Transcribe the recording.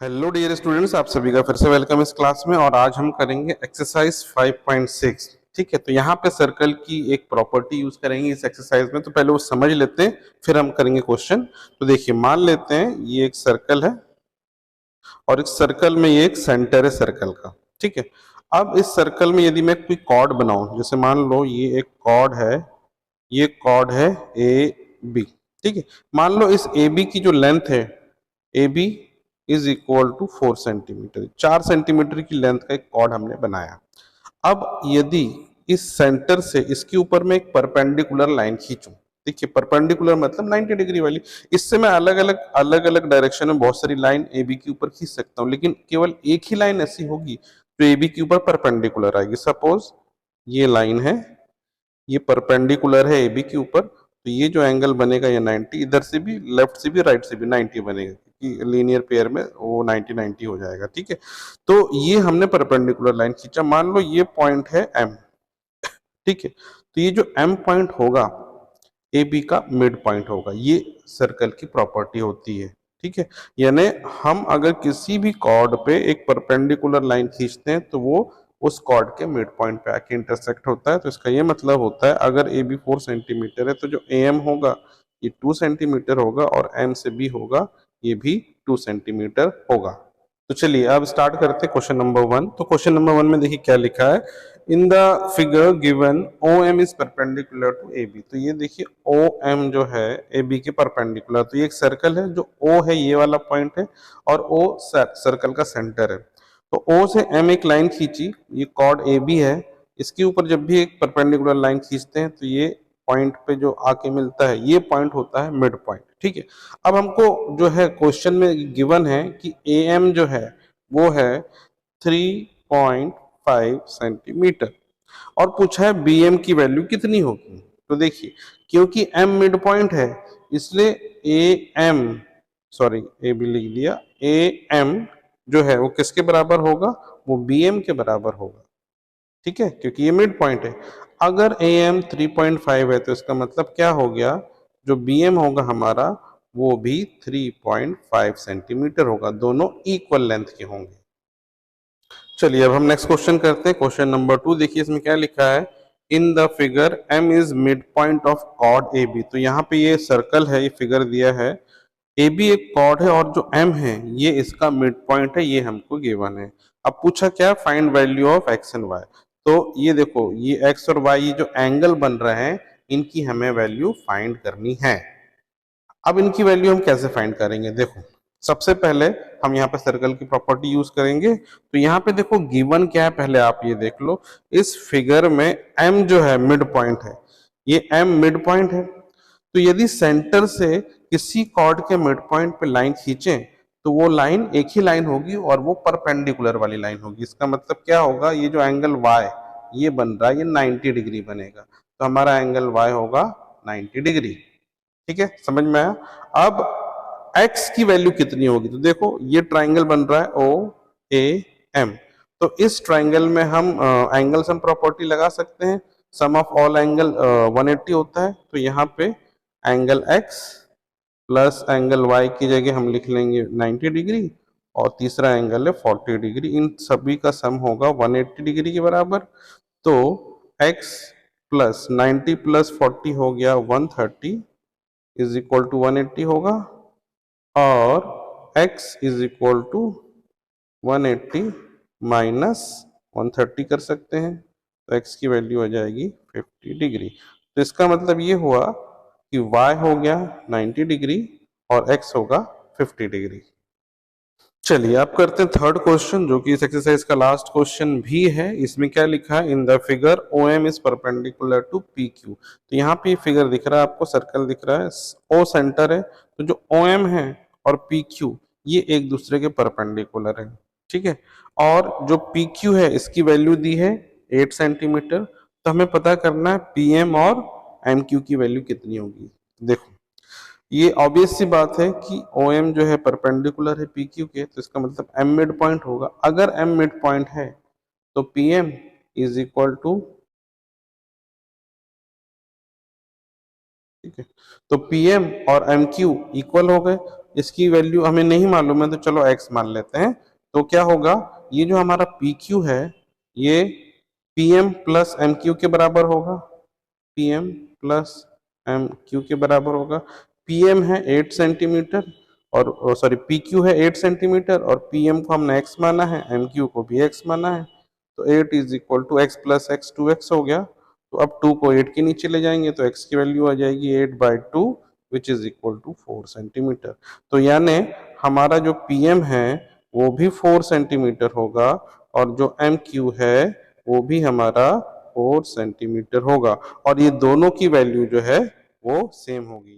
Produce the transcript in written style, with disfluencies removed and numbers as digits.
Hello dear students, आप सभी का फिर से वेलकम इस क्लास में। और आज हम करेंगे एक्सरसाइज 5.6। ठीक है, तो यहाँ पे सर्कल की एक प्रॉपर्टी यूज करेंगे इस एक्सरसाइज में। तो पहले वो समझ लेते हैं, फिर हम करेंगे क्वेश्चन। तो देखिए, मान लेते हैं ये एक सर्कल है और इस सर्कल में ये एक सेंटर है सर्कल का। ठीक है, अब इस सर्कल में यदि मैं कोई कॉर्ड बनाऊं, जैसे मान लो ये एक कॉर्ड है, ये कॉर्ड है ए बी। ठीक है, मान लो इस ए बी की जो लेंथ है, A B is equal to 4 centimetre, 4 centimetre की लेंथ का एक कॉर्ड हमने बनाया। अब यदि इस सेंटर से इसके ऊपर मैं एक परपेंडिकुलर लाइन खींचूं, देखिए परपेंडिकुलर मतलब 90 डिग्री वाली, इससे मैं अलग अलग डायरेक्शन में बहुत सारी लाइन ए बी के ऊपर खींच सकता हूं, लेकिन केवल एक ही लाइन ऐसी होगी जो ए बी के ऊपर परपेंडिकुलर आएगी। सपोज ये लाइन है, ये परपेंडिकुलर है ए बी के ऊपर, तो ये जो एंगल बनेगा ये 90, इधर से भी लेफ्ट से भी राइट से भी 90 बनेगा, क्योंकि लीनियर पेयर में वो 90 हो जाएगा। ठीक है, तो ये हमने परपेंडिकुलर लाइन खींचा। मान लो ये पॉइंट है एम। ठीक है, तो ये जो एम पॉइंट होगा ए बी का मिड पॉइंट होगा, ये सर्कल की प्रॉपर्टी होती है। ठीक है, यानी हम अगर किसी भी कॉर्ड पे एक परपेंडिकुलर लाइन खींचते हैं तो वो उस कॉर्ड के मिड पॉइंट पे आके इंटरसेक्ट होता है। तो इसका ये मतलब होता है, अगर ए बी 4 सेंटीमीटर है तो जो ए एम होगा ये 2 सेंटीमीटर होगा, और एम से बी होगा ये भी 2 सेंटीमीटर होगा। तो चलिए अब स्टार्ट करते हैं क्वेश्चन नंबर 1। तो क्वेश्चन नंबर 1 में देखिए क्या लिखा है, in the figure given O M is perpendicular to A B. तो ये देखिए ओ एम जो है ए बी के परपेंडिकुलर, तो ये एक सर्कल है, जो ओ है ये वाला पॉइंट है और ओ सर्कल का सेंटर है। तो ओ से एम एक लाइन खींची, ये कॉर्ड ए बी है, इसके ऊपर जब भी एक परपेंडिकुलर लाइन खींचते हैं तो ये पॉइंट पे जो आके मिलता है ये पॉइंट होता है मिड पॉइंट। ठीक है, अब हमको जो है क्वेश्चन में गिवन है कि ए एम जो है वो है 3.5 सेंटीमीटर, और पूछा है बी एम की वैल्यू कितनी होगी। तो देखिए, क्योंकि एम मिड पॉइंट है इसलिए A M, sorry A B लिख दिया, ए एम जो है वो किसके बराबर होगा, वो बी एम के बराबर होगा। ठीक है, क्योंकि ये मिड पॉइंट है। अगर ए एम 3.5 है तो इसका मतलब क्या हो गया, जो बी एम होगा हमारा वो भी 3.5 सेंटीमीटर होगा, दोनों इक्वल लेंथ के होंगे। चलिए अब हम नेक्स्ट क्वेश्चन करते हैं, क्वेश्चन नंबर 2। देखिए इसमें क्या लिखा है, in the figure M is mid point of chord A B. तो यहाँ पे ये सर्कल है, ये फिगर दिया है, ए बी एक कॉर्ड है और जो एम है ये इसका मिड पॉइंट है, ये हमको गिवन है। अब पूछा क्या, find value of x and y. तो ये देखो, ये एक्स और वाई ये जो एंगल बन रहे हैं इनकी हमें वैल्यू फाइंड करनी है। अब इनकी वैल्यू हम कैसे फाइंड करेंगे, देखो सबसे पहले हम यहाँ पे सर्कल की प्रॉपर्टी यूज करेंगे। तो यहाँ पे देखो गिवन क्या है, पहले आप ये देख लो, इस फिगर में m जो है मिड पॉइंट है, ये m मिड पॉइंट है। तो यदि सेंटर से किसी कॉर्ड के मिड पॉइंट पे लाइन खींचें तो वो लाइन एक ही लाइन होगी और वो परपेंडिकुलर वाली लाइन होगी। इसका मतलब क्या होगा, ये जो एंगल y ये बन रहा है ये 90 डिग्री बनेगा, तो हमारा एंगल y होगा 90 डिग्री। ठीक है, समझ में आया। अब x की वैल्यू कितनी होगी, तो देखो ये ट्राइंगल बन रहा है ओ ए एम, तो इस ट्राइंगल में हम एंगल सम प्रॉपर्टी लगा सकते हैं। सम ऑफ ऑल एंगल 180 होता है, तो यहाँ पे angle x plus angle y की जगह हम लिख लेंगे 90 डिग्री, और तीसरा एंगल है 40 डिग्री, इन सभी का सम होगा 180 डिग्री के बराबर। तो x प्लस 90 प्लस 40 हो गया 130 इज इक्वल टू 180 होगा, और x is equal to 180 minus 130 कर सकते हैं, तो x की वैल्यू आ जाएगी 50 डिग्री। तो इसका मतलब ये हुआ कि y हो गया 90 डिग्री और x होगा 50 डिग्री। चलिए आप करते हैं थर्ड क्वेश्चन, जो कि इस एक्सरसाइज का लास्ट क्वेश्चन भी है। इसमें क्या लिखा है, in the figure O M is perpendicular to P Q. तो यहाँ पे फिगर दिख रहा है आपको, सर्कल दिख रहा है, ओ सेंटर है, तो जो ओ एम है और पी क्यू ये एक दूसरे के परपेंडिकुलर है। ठीक है, और जो पी क्यू है इसकी वैल्यू दी है 8 सेंटीमीटर, तो हमें पता करना है पी एम और एम क्यू की वैल्यू कितनी होगी। देखो ये ऑब्वियस सी बात है कि ओ एम जो है परपेंडिकुलर है पी क्यू के, तो इसका मतलब एम मिड पॉइंट होगा। अगर एम मिड पॉइंट है तो P M is equal to, ठीक है, तो पी एम और एम क्यू इक्वल हो गए, इसकी वैल्यू हमें नहीं मालूम है, तो चलो x मान लेते हैं। तो क्या होगा, ये जो हमारा PQ है ये PM प्लस MQ के बराबर होगा, PM प्लस MQ के बराबर होगा। PM है 8 सेंटीमीटर और सॉरी PQ है 8 सेंटीमीटर और PM को हमने x माना है, MQ को भी x माना है। तो 8 is equal to x plus x 2x हो गया। तो अब 2 को 8 के नीचे ले जाएंगे तो x की वैल्यू आ जाएगी 8/2 which is equal to 4 centimetre. तो यानी हमारा जो PM है वो भी 4 सेंटीमीटर होगा और जो MQ है वो भी हमारा 4 सेंटीमीटर होगा और ये दोनों की वैल्यू जो है वो सेम होगी।